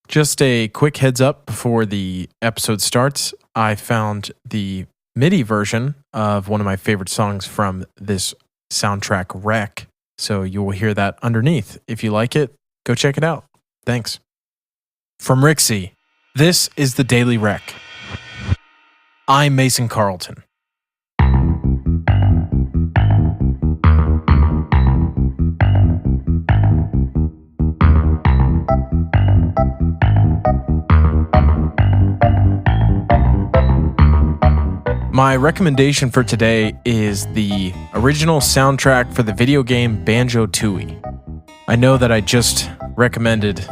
Just a quick heads up before the episode starts. I found the MIDI version of one of my favorite songs from this soundtrack rec, so you will hear that underneath. If you like it, go check it out. Thanks. From Rixie, this is the Daily Rec. I'm Mason Carlton. My recommendation for today is the original soundtrack for the video game Banjo-Tooie. I know that I just recommended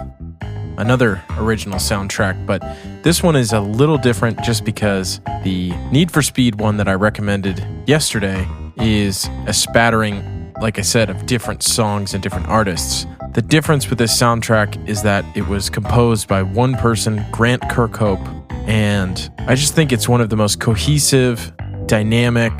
another original soundtrack, but this one is a little different just because the Need for Speed one that I recommended yesterday is a spattering, like I said, of different songs and different artists. The difference with this soundtrack is that it was composed by one person, Grant Kirkhope, and I just think it's one of the most cohesive, dynamic,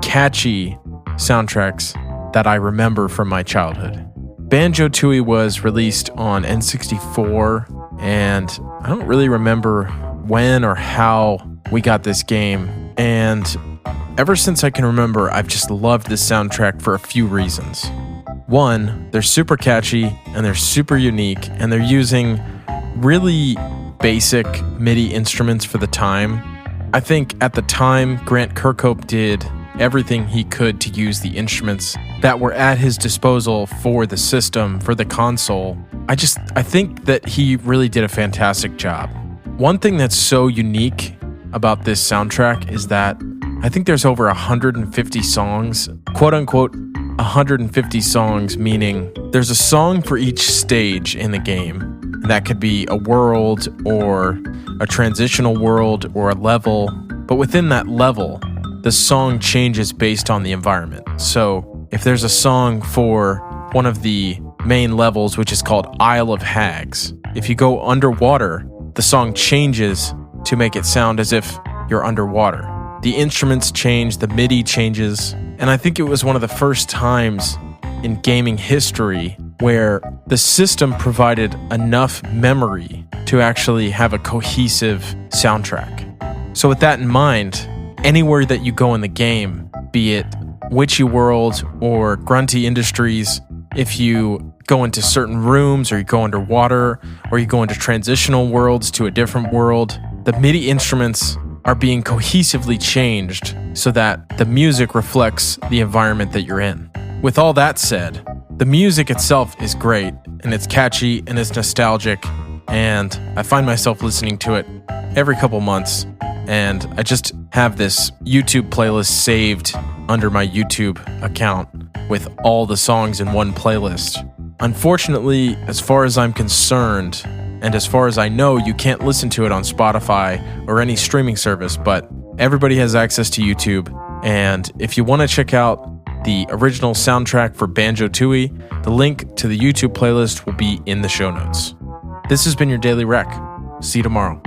catchy soundtracks that I remember from my childhood. Banjo-Tooie was released on N64, and I don't really remember when or how we got this game. And ever since I can remember, I've just loved this soundtrack for a few reasons. One, they're super catchy, and they're super unique, and they're using really basic MIDI instruments for the time. I think at the time, Grant Kirkhope did everything he could to use the instruments that were at his disposal for the system, for the console. I think that he really did a fantastic job. One thing that's so unique about this soundtrack is that I think there's over 150 songs, quote unquote, 150 songs, meaning there's a song for each stage in the game. That could be a world or a transitional world or a level. But within that level, the song changes based on the environment. So if there's a song for one of the main levels, which is called Isle of Hags, if you go underwater, the song changes to make it sound as if you're underwater. The instruments change, the MIDI changes, and I think it was one of the first times in gaming history where the system provided enough memory to actually have a cohesive soundtrack. So with that in mind, anywhere that you go in the game, be it Witchy World or Grunty Industries, if you go into certain rooms or you go underwater or you go into transitional worlds to a different world, the MIDI instruments are being cohesively changed so that the music reflects the environment that you're in. With all that said, the music itself is great, and it's catchy, and it's nostalgic, and I find myself listening to it every couple months, and I just have this YouTube playlist saved under my YouTube account with all the songs in one playlist. Unfortunately, as far as I'm concerned, and as far as I know, you can't listen to it on Spotify or any streaming service, but everybody has access to YouTube, and if you want to check out the original soundtrack for Banjo-Tooie, the link to the YouTube playlist will be in the show notes. This has been your Daily Rec. See you tomorrow.